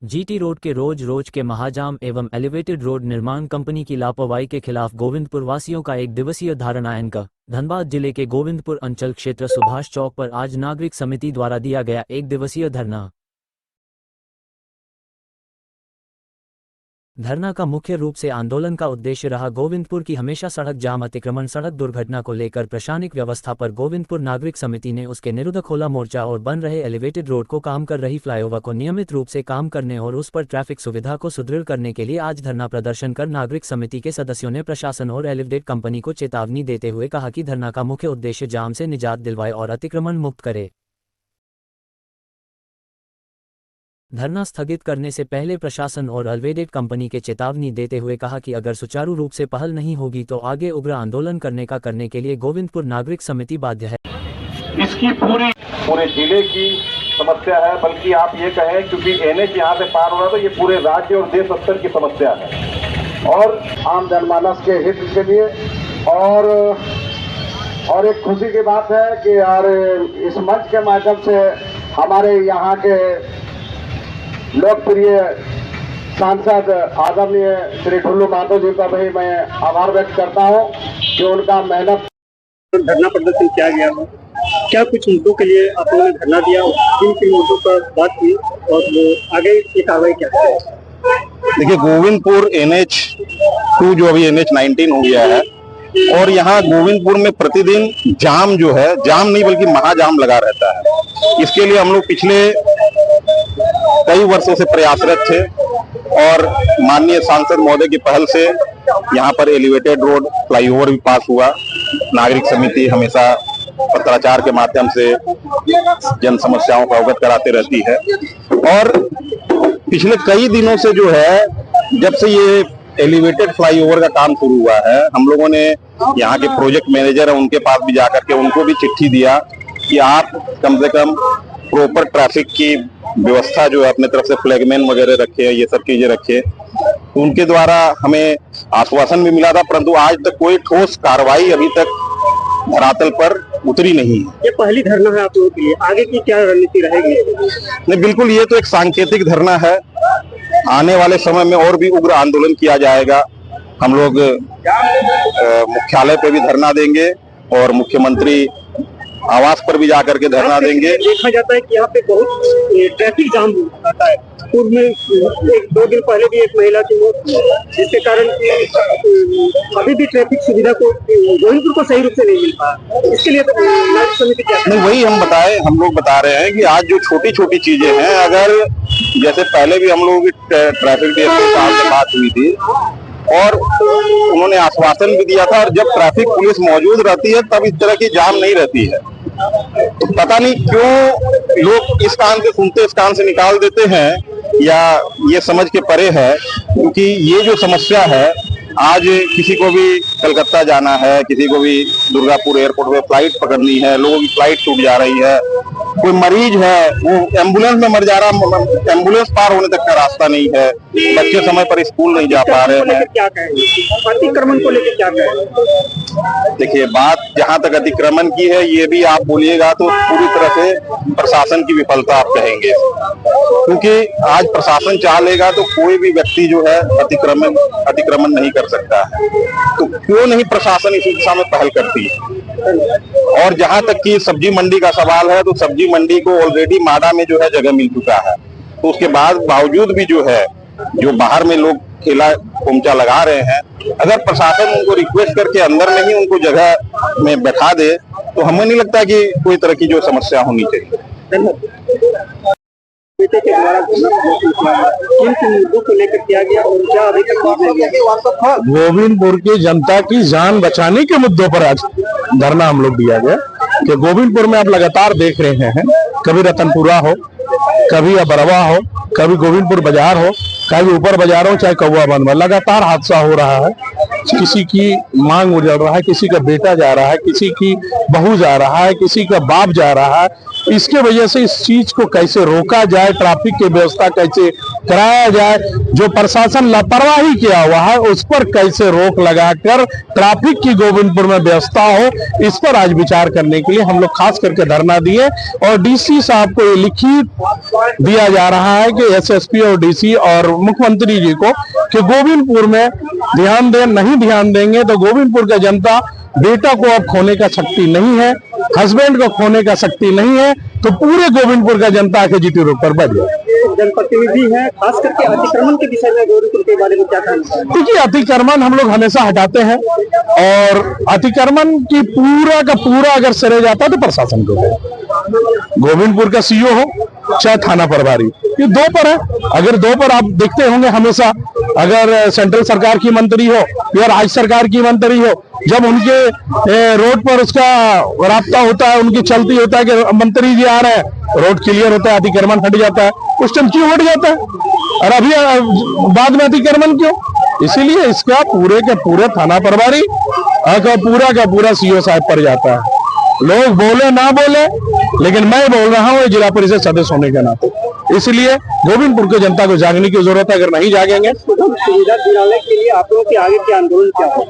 GT road के रोज के महाजाम एवं एलिवेटेड रोड निर्माण कंपनी की लापरवाही के खिलाफ गोविंदपुर वासियों का एक दिवसीय धारणायन का धनबाद जिले के गोविंदपुर अंचल क्षेत्र सुभाष चौक पर आज नागरिक समिति द्वारा दिया गया एक दिवसीय धरना का मुख्य रूप से आंदोलन का उद्देश्य रहा गोविंदपुर की हमेशा सड़क जाम अतिक्रमण सड़क दुर्घटना को लेकर प्रशासनिक व्यवस्था पर गोविंदपुर नागरिक समिति ने उसके निरुद्ध खोला मोर्चा और बन रहे एलिवेटेड रोड को काम कर रही फ्लाईओवर को नियमित रूप से काम करने और उस पर ट्रैफिक सुविधा को सुदृढ़ करने के लिए आज धरना प्रदर्शन कर नागरिक समिति के सदस्यों ने प्रशासन और एलिवेटेड कंपनी को चेतावनी देते हुए कहा कि धरना का मुख्य उद्देश्य जाम से निजात दिलवाए और अतिक्रमण मुक्त करे। धरना स्थगित करने से पहले प्रशासन और एलिवेटेड कंपनी के चेतावनी देते हुए कहा कि अगर सुचारू रूप से पहल नहीं होगी तो आगे उग्र आंदोलन करने के लिए गोविंदपुर नागरिक समिति बाध्य है। इसकी पूरे जिले की समस्या है, बल्कि आप ये कहें क्योंकि एनएच यहाँ से पार हो रहा तो ये पूरे राज्य और देश स्तर की समस्या है और आम जनमानस के हित के लिए और एक खुशी की बात है कि यार इस मंच के माध्यम से हमारे यहाँ के लोकप्रिय सांसद आदरणीय श्री ढुल्लू महतो जी का भी मैं आभार व्यक्त करता हूं कि उनका मेहनत धरना प्रदर्शन किया गया है। क्या कुछ मुद्दों के लिए आप लोगों ने धरना दिया, किन मुद्दों पर बात की और आगे की कार्रवाई क्या है? देखिए, गोविंदपुर NH2 जो अभी NH19 हो गया है और यहाँ गोविंदपुर में प्रतिदिन जाम जो है, जाम नहीं बल्कि महाजाम लगा रहता है। इसके लिए हम लोग पिछले कई वर्षों से प्रयासरत थे और माननीय सांसद महोदय की पहल से यहाँ पर एलिवेटेड रोड फ्लाईओवर भी पास हुआ। नागरिक समिति हमेशा पत्राचार के माध्यम से जन समस्याओं को अवगत कराते रहती है और पिछले कई दिनों से जो है, जब से ये एलिवेटेड फ्लाईओवर का काम शुरू हुआ है, हम लोगों ने यहाँ के प्रोजेक्ट मैनेजर है उनके पास भी जाकर के उनको भी चिट्ठी दिया कि आप कम से कम प्रॉपर ट्रैफिक की व्यवस्था जो है अपने तरफ से फ्लैगमैन वगैरह रखे, ये सब चीजें रखे। तो उनके द्वारा हमें आश्वासन भी मिला था, परंतु आज तक कोई ठोस कार्रवाई अभी तक धरातल पर उतरी नहीं है। ये पहली धरना है आप लोगों के लिए, आगे की क्या रणनीति रहेगी? नहीं, बिल्कुल, ये तो एक सांकेतिक धरना है। आने वाले समय में और भी उग्र आंदोलन किया जाएगा। हम लोग मुख्यालय पे भी धरना देंगे और मुख्यमंत्री आवास पर भी जाकर के धरना देंगे। देखा जाता है कि यहाँ पे बहुत ट्रैफिक जाम होता है। पूर्व में 1-2 दिन पहले भी एक महिला की मौत हुई, जिसके कारण अभी भी ट्रैफिक सुविधा को गोविंदपुर को सही रूप से नहीं मिल पा। इसके लिए तो नागरिक समिति क्या नहीं, वही हम लोग बता रहे हैं कि आज जो छोटी छोटी चीजें हैं, अगर जैसे पहले भी हम लोगों की ट्रैफिक DSP साहब से बात हुई थी और उन्होंने आश्वासन भी दिया था और जब ट्रैफिक पुलिस मौजूद रहती है तब इस तरह की जाम नहीं रहती है। तो पता नहीं क्यों लोग इस कान से सुनते इस कान से निकाल देते हैं, या ये समझ के परे है, क्योंकि ये जो समस्या है, आज किसी को भी कलकत्ता जाना है, किसी को भी दुर्गापुर एयरपोर्ट पे फ्लाइट पकड़नी है, लोगों की फ्लाइट छूट जा रही है, कोई मरीज है वो एम्बुलेंस में मर जा रहा, एम्बुलेंस पार होने तक का रास्ता नहीं है, बच्चे समय पर स्कूल नहीं जा पा रहे हैं। क्या कहेंगे अतिक्रमण को लेकर, क्या कहेंगे? देखिए, बात जहां तक अतिक्रमण की है, ये भी आप बोलिएगा तो पूरी तरह से प्रशासन की विफलता आप कहेंगे, क्योंकि आज प्रशासन चाह लेगा तो कोई भी व्यक्ति जो है अतिक्रमण नहीं कर सकता है। तो क्यों नहीं प्रशासन इस दिशा में पहल करती है? और जहां तक कि सब्जी मंडी का सवाल है, तो सब्जी मंडी को ऑलरेडी माडा में जो है जगह मिल चुका है, तो उसके बावजूद भी जो है, जो बाहर में लोग ठेला पोमचा लगा रहे हैं, अगर प्रशासन उनको रिक्वेस्ट करके अंदर में ही उनको जगह में बैठा दे तो हमें नहीं लगता कि कोई तरह की जो समस्या होनी चाहिए। मुद्दों को लेकर किया गया और क्या अभी तक गोविंदपुर की जनता की जान बचाने के मुद्दों पर आज धरना हम लोग दिया गया कि गोविंदपुर में आप लगातार देख रहे हैं, कभी रतनपुरा हो, कभी अबरवा हो, कभी गोविंदपुर बाजार हो, कभी ऊपर बाजार हो, चाहे कौवा बंद, लगातार हादसा हो रहा है। किसी की मांग उजड़ रहा है, किसी का बेटा जा रहा है, किसी की बहू जा रहा है, किसी का बाप जा रहा है। इसके वजह से इस चीज को कैसे रोका जाए, ट्रैफिक की व्यवस्था कैसे कराया जाए। जो प्रशासन लापरवाही किया हुआ है उस पर कैसे रोक लगाकर ट्रैफिक की गोविंदपुर में व्यवस्था हो, इस पर आज विचार करने के लिए हम लोग खास करके धरना दिए और डीसी साहब को ये लिखित दिया जा रहा है कि एसएसपी और डीसी और मुख्यमंत्री जी को कि गोविंदपुर में ध्यान दें। नहीं ध्यान देंगे तो गोविंदपुर का जनता बेटा को अब खोने का शक्ति नहीं है, हस्बैंड को खोने का शक्ति नहीं है, तो पूरे गोविंदपुर का जनता के जीटी रोड पर बढ़ जाए। जनप्रतिनिधि हैं, खास करके अतिक्रमण के विषय में गोविंदपुर के बारे में क्या कहना है? देखिए, अतिक्रमण हम लोग हमेशा हटाते हैं और अतिक्रमण की पूरा का पूरा अगर सरे जाता है तो प्रशासन को है। गोविंदपुर का सीओ हो चाहे थाना प्रभारी, ये दो पर है। अगर दो पर आप देखते होंगे हमेशा, अगर सेंट्रल सरकार की मंत्री हो या राज्य सरकार की मंत्री हो, जब उनके रोड पर उसका रास्ता होता है, उनकी चलती होता है कि मंत्री जी आ रहे हैं, रोड क्लियर होता है, अतिक्रमण हट जाता है, उस टाइम क्यों हट जाता है और अभी बाद में अतिक्रमण क्यों? इसीलिए इसका पूरे के पूरे थाना प्रभारी का पूरा सीओ साहब पर जाता है। लोग बोले ना बोले, लेकिन मैं बोल रहा हूँ जिला परिषद सदस्य होने के नाते, इसलिए गोविंदपुर की जनता को जागने की जरूरत है। अगर नहीं जागेंगे, सुविधा दिलाने के लिए आप लोगों के आगे क्या आंदोलन क्या है?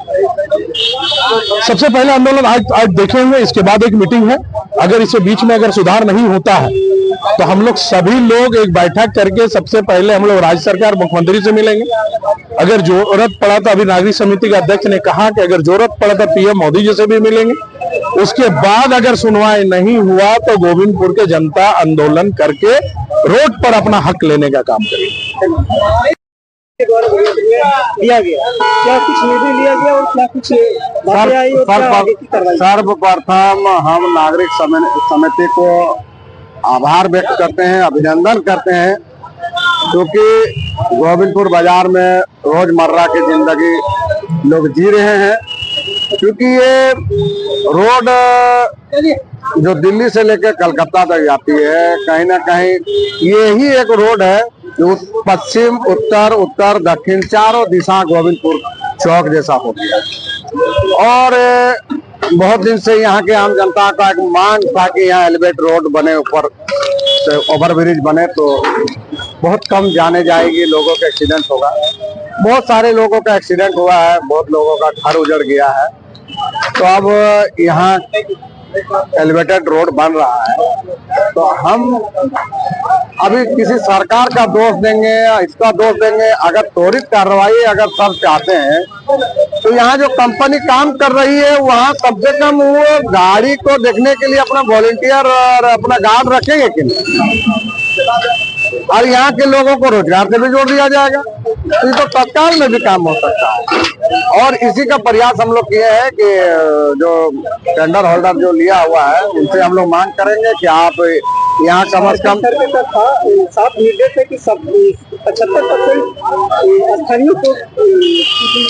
सबसे पहले आंदोलन आज देखेंगे, इसके बाद एक मीटिंग है। अगर इसे बीच में अगर सुधार नहीं होता है तो हम लोग सभी लोग एक बैठक करके सबसे पहले हम लोग राज्य सरकार मुख्यमंत्री से मिलेंगे। अगर जरूरत पड़ा तो अभी नागरिक समिति के अध्यक्ष ने कहा कि अगर जरूरत पड़ा तो पीएम मोदी जी से भी मिलेंगे। उसके बाद अगर सुनवाई नहीं हुआ तो गोविंदपुर के जनता आंदोलन करके रोड पर अपना हक लेने का काम करेगी। के द्वारा गोविंदपुर में दिया गया, क्या कुछ निर्णय लिया गया और क्या कुछ बातें आई और क्या आगे की कार्रवाई? सर्वप्रथम हम नागरिक समिति को आभार व्यक्त करते हैं, अभिनंदन करते हैं, क्योंकि गोविंदपुर बाजार में रोजमर्रा की जिंदगी लोग जी रहे हैं। क्योंकि ये रोड जो दिल्ली से लेकर कलकत्ता तक जाती है, कहीं ना कहीं यही एक रोड है जो पश्चिम, उत्तर, उत्तर, दक्षिण चारों दिशा गोविंदपुर चौक जैसा हो गया। और बहुत दिन से यहाँ के आम जनता का एक मांग था कि यहाँ एलिवेट रोड बने, ऊपर से ओवरब्रिज बने तो बहुत कम जाने जाएगी, लोगों का एक्सीडेंट होगा। बहुत सारे लोगों का एक्सीडेंट हुआ है, बहुत लोगों का घर उजड़ गया है। तो अब यहाँ एलिवेटेड रोड बन रहा है, तो हम अभी किसी सरकार का दोष देंगे या इसका दोष देंगे? अगर त्वरित कार्रवाई अगर सब चाहते हैं तो यहाँ जो कंपनी काम कर रही है वहाँ कम से कम वो गाड़ी को देखने के लिए अपना वॉलंटियर और अपना गार्ड रखेंगे कि नहीं, और यहाँ के लोगों को रोजगार से भी जोड़ दिया जाएगा, तो ये तो तत्काल में भी काम हो सकता है। और इसी का प्रयास हम लोग किए हैं कि जो टेंडर होल्डर जो लिया हुआ है उनसे हम लोग मांग करेंगे कि आप यहाँ कम से कम साफ निर्देश है कि सब 75% स्थानीय को,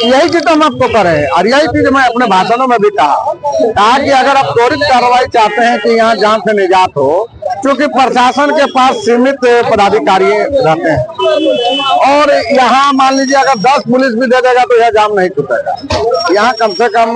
यही चीज हम आपको कर रहे हैं। और यही चीज मैं अपने भाषणों में भी कहा कि अगर आप त्वरित कार्रवाई चाहते हैं कि यहाँ जाम से निजात हो, क्योंकि प्रशासन के पास सीमित पदाधिकारी रहते हैं और यहाँ मान लीजिए अगर 10 पुलिस भी दे देगा तो यह जाम नहीं छूटेगा। यहाँ कम से कम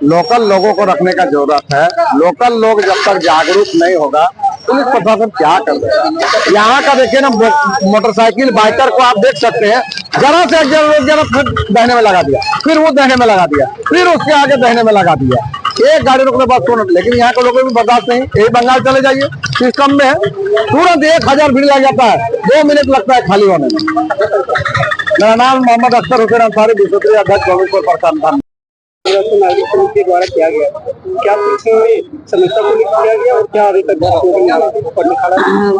लोकल लोगों को रखने का जरूरत है। लोकल लोग जब तक जागरूक नहीं होगा, पुलिस प्रशासन क्या कर रहे हैं? यहाँ का देखिए ना, मोटरसाइकिल बाइकर को आप देख सकते हैं, जरा से जरा फिर दहने में लगा दिया, फिर वो दहने में लगा दिया, फिर उसके आगे दहने में लगा दिया। एक गाड़ी रुकने बाद तुरंत, लेकिन यहाँ के लोगों को भी बर्दाश्त नहीं। यही बंगाल चले जाइए, सिस्टम में है तुरंत 1000 भीड़ लग जाता है, 2 मिनट लगता है खाली होने में। मेरा नाम मोहम्मद अख्तर हुसैन अंसारी, विश्व अध्यक्ष गोविंदपुर प्रखंड। नागरिक समिति द्वारा किया गया, क्या कुछ समस्या को लेकर किया गया और क्या अभी तक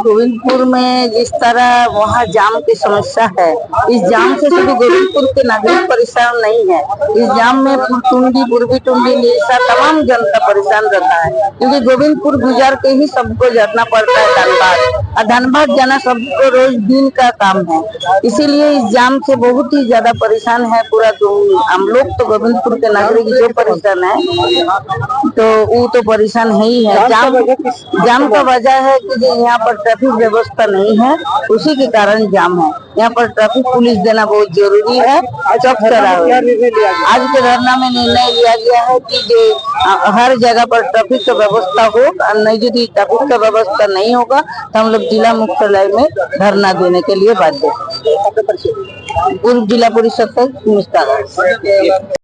गोविंदपुर में जिस तरह वहाँ जाम की समस्या है, इस जाम से सिर्फ गोविंदपुर के नागरिक परेशान नहीं है, इस जाम में टुंडी, पूर्वी टुंडी, निरसा तमाम जनता परेशान रहता है, क्योंकि गोविंदपुर गुजर के ही सबको जाना पड़ता है धनबाद, और धनबाद जाना सबको रोज दिन का काम है। इसीलिए इस जाम से बहुत ही ज्यादा परेशान है पूरा हम लोग। तो गोविंदपुर के नागरिक जो परेशान है तो वो तो परेशान है ही है। जाम का वजह है कि यहाँ पर ट्रैफिक व्यवस्था नहीं है, उसी के कारण जाम है। यहाँ पर ट्रैफिक पुलिस देना बहुत जरूरी है। चौक चौराहे आज के धरना में निर्णय लिया गया है कि जो हर जगह पर ट्रैफिक का व्यवस्था हो, और नहीं यदि ट्रैफिक का व्यवस्था नहीं होगा तो हम लोग जिला मुख्यालय में धरना देने के लिए बाध्य हैं। आपका परिचय? पूर्व जिला परिषद से